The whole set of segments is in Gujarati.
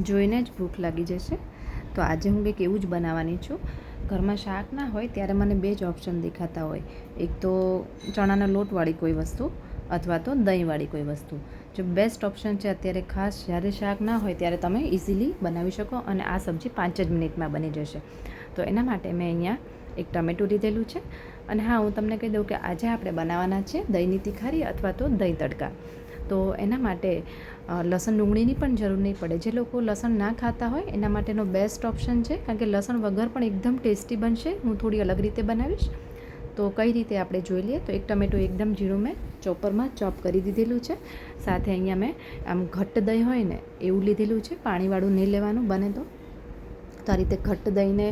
જોઈને જ ભૂખ લાગી જશે. તો આજે હું કંઈક એવું જ બનાવવાની છું. ઘરમાં શાક ના હોય ત્યારે મને બે જ ઓપ્શન દેખાતા હોય. એક તો ચણાના લોટવાળી કોઈ વસ્તુ અથવા તો દહીંવાળી કોઈ વસ્તુ. જો બેસ્ટ ઓપ્શન છે અત્યારે, ખાસ જ્યારે શાક ના હોય ત્યારે તમે ઇઝીલી બનાવી શકો અને આ સબ્જી 5 જ મિનિટમાં બની જશે. તો એના માટે મેં અહીંયા એક ટમેટું લીધેલું છે. અને હા, હું તમને કહી દઉં કે આજે આપણે બનાવવાના છે દહીંની તિખારી અથવા તો દહીં તડકા. તો એના માટે લસણ ડુંગળીની પણ જરૂર નહીં પડે. જે લોકો લસણ ના ખાતા હોય એના માટેનો બેસ્ટ ઓપ્શન છે, કારણ કે લસણ વગર પણ એકદમ ટેસ્ટી બનશે. હું થોડી અલગ રીતે બનાવીશ. તો કઈ રીતે આપણે જોઈ લઈએ. તો એક ટમેટું એકદમ ઝીણું મેં ચોપરમાં ચોપ કરી દીધેલું છે. સાથે અહીંયા મેં આમ ઘટ્ટ દહીં હોય ને એવું લીધેલું છે, પાણીવાળું નહીં લેવાનું બને તો. તો આ રીતે ઘટ્ટ દહીંને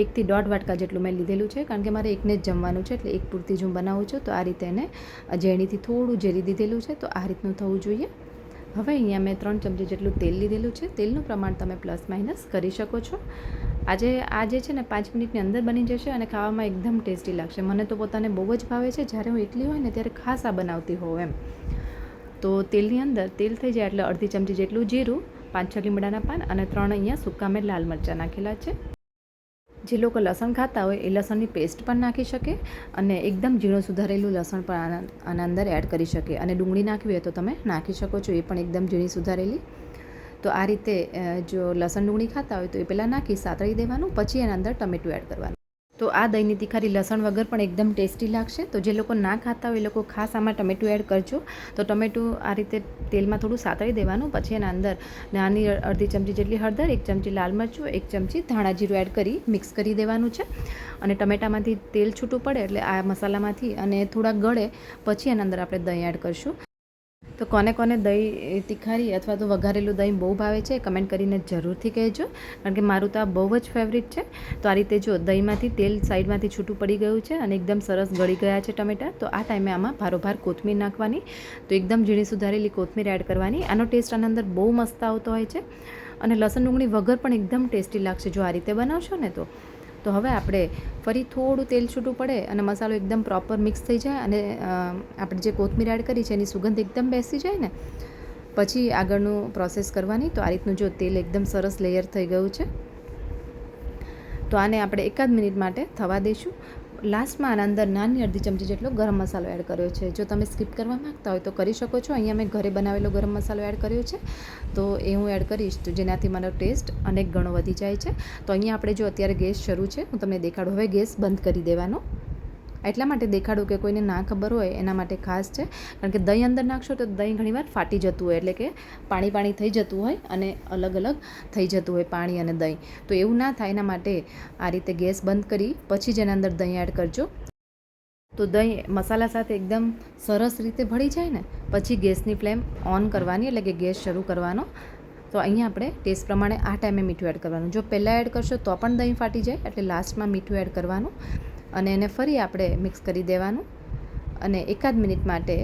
1 થી 1.5 વાટકા જેટલું મેં લીધેલું છે, કારણ કે મારે એકને જ જમવાનું છે, એટલે એક પૂરતી જ હું બનાવું છું. તો આ રીતે એને ઝેણીથી થોડું ઝેરી દીધેલું છે. તો આ રીતનું થવું જોઈએ. હવે અહીંયા મેં 3 ચમચી જેટલું તેલ લીધેલું છે. તેલનું પ્રમાણ તમે પ્લસ માઇનસ કરી શકો છો. આ જે છે ને 5 મિનિટની અંદર બની જશે અને ખાવામાં એકદમ ટેસ્ટી લાગશે. મને તો પોતાને બહુ જ ભાવે છે. જ્યારે હું એકલી હોય ને ત્યારે ખાસ આ બનાવતી હોઉં એમ. તો તેલની અંદર તેલ થઈ જાય એટલે અડધી ચમચી જેટલું જીરું, 5-6 લીમડાના પાન અને 3 અહીંયા સૂકા મેં લાલ મરચાં નાખેલા છે. જે લોકો લસણ ખાતા હોય એ લસણની પેસ્ટ પણ નાખી શકે અને એકદમ ઝીણું સુધારેલું લસણ પણ આના અંદર એડ કરી શકે. અને ડુંગળી નાખવી હોય તો તમે નાખી શકો છો, એ પણ એકદમ ઝીણી સુધારેલી. તો આ રીતે જો લસણ ડુંગળી ખાતા હોય તો એ પહેલાં નાખી સાતળી દેવાનું, પછી એના અંદર ટમેટું એડ કરવાનું. તો આ દહીંની તિખારી લસણ વગર પણ એકદમ ટેસ્ટી લાગશે. તો જે લોકો ના ખાતા હોય એ લોકો ખાસ આમાં ટમેટું એડ કરજો. તો ટમેટું આ રીતે તેલમાં થોડું સાતળી દેવાનું, પછી એના અંદર નાની અડધી ચમચી જેટલી હળદર, 1 ચમચી લાલ મરચું, 1 ચમચી ધાણા જીરું એડ કરી મિક્સ કરી દેવાનું છે. અને ટમેટામાંથી તેલ છૂટું પડે એટલે આ મસાલામાંથી અને થોડા ગળે પછી એના અંદર આપણે દહીં એડ કરીશું. તો કોને દહીં તિખારી અથવા તો વઘારેલું દહીં બહુ ભાવે છે, કમેન્ટ કરીને જરૂરથી કહેજો, કારણ કે મારું તો આ બહુ જ ફેવરિટ છે. તો આ રીતે જો દહીંમાંથી તેલ સાઈડમાંથી છૂટું પડી ગયું છે અને એકદમ સરસ ગળી ગયા છે ટમેટાં. તો આ ટાઈમે આમાં ભારોભાર કોથમીર નાખવાની. તો એકદમ ઝીણી સુધારેલી કોથમીર એડ કરવાની. આનો ટેસ્ટ આના અંદર બહુ મસ્ત આવતો હોય છે અને લસણ ડુંગળી વગર પણ એકદમ ટેસ્ટી લાગશે જો આ રીતે બનાવશો ને તો હવે આપણે ફરી થોડું તેલ છૂટું પડે અને મસાલો એકદમ પ્રોપર મિક્સ થઈ જાય અને આપણે જે કોથમીર એડ કરી છે એની સુગંધ એકદમ બેસી જાય ને પછી આગળનું પ્રોસેસ કરવાની. તો આ રીતનું જો તેલ એકદમ સરસ લેયર થઈ ગયું છે. તો આને આપણે 1 મિનિટ માટે થવા દઈશું. લાસ્ટમાં આના અંદર નાની અડધી ચમચી જેટલો ગરમ મસાલો એડ કર્યો છે. જો તમે સ્કીપ કરવા માગતા હોય તો કરી શકો છો. અહીંયા મેં ઘરે બનાવેલો ગરમ મસાલો એડ કર્યો છે, તો એ હું એડ કરીશ, તો જેનાથી મારો ટેસ્ટ અનેક ગણો વધી જાય છે. તો અહીંયા આપણે જો અત્યારે ગેસ શરૂ છે, હું તમને દેખાડું. હવે ગેસ બંધ કરી દેવાનો. એટલા માટે દેખાડું કે કોઈને ના ખબર હોય એના માટે ખાસ છે, કારણ કે દહીં અંદર નાખશો તો દહીં ઘણીવાર ફાટી જતું હોય, એટલે કે પાણી થઈ જતું હોય અને અલગ થઈ જતું હોય પાણી અને દહીં. તો એવું ના થાય એના માટે આ રીતે ગેસ બંધ કરી પછી જ એના અંદર દહીં એડ કરજો. તો દહીં મસાલા સાથે એકદમ સરસ રીતે ભળી જાય ને પછી ગેસની ફ્લેમ ઓન કરવાની, એટલે કે ગેસ શરૂ કરવાનો. તો અહીંયા આપણે ટેસ્ટ પ્રમાણે આ ટાઈમે મીઠું એડ કરવાનું. જો પહેલાં એડ કરશો તો પણ દહીં ફાટી જાય, એટલે લાસ્ટમાં મીઠું એડ કરવાનું અને એને ફરી આપણે મિક્સ કરી દેવાનું અને 1 મિનિટ માટે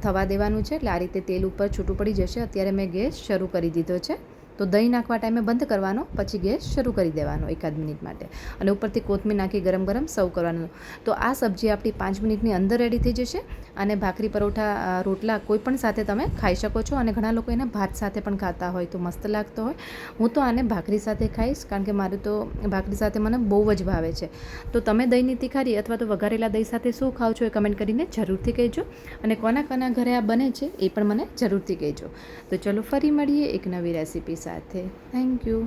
થવા દેવાનું છે. એટલે આ રીતે તેલ ઉપર છૂટું પડી જશે. અત્યારે મેં ગેસ શરૂ કરી દીધો છે. તો દહીં નાખવા ટાઈમે બંધ કરવાનો, પછી ગેસ શરૂ કરી દેવાનો 1 મિનિટ માટે અને ઉપરથી કોથમીર નાખી ગરમ સર્વ કરવાનું. તો આ સબ્જી આપણી 5 મિનિટની અંદર રેડી થઈ જશે. અને ભાખરી, પરોઠા, રોટલા કોઈ પણ સાથે તમે ખાઈ શકો છો. અને ઘણા લોકો એને ભાત સાથે પણ ખાતા હોય તો મસ્ત લાગતો હોય. હું તો આને ભાખરી સાથે ખાઈશ, કારણ કે મારું તો ભાખરી સાથે મને બહુ જ ભાવે છે. તો તમે દહીંની તિખારી અથવા તો વઘારેલા દહીં સાથે શું ખાઓ છો એ કમેન્ટ કરીને જરૂરથી કહેજો. અને કોના ઘરે આ બને છે એ પણ મને જરૂરથી કહેજો. તો ચલો ફરી મળીએ એક નવી રેસીપી સાથે. Thank you.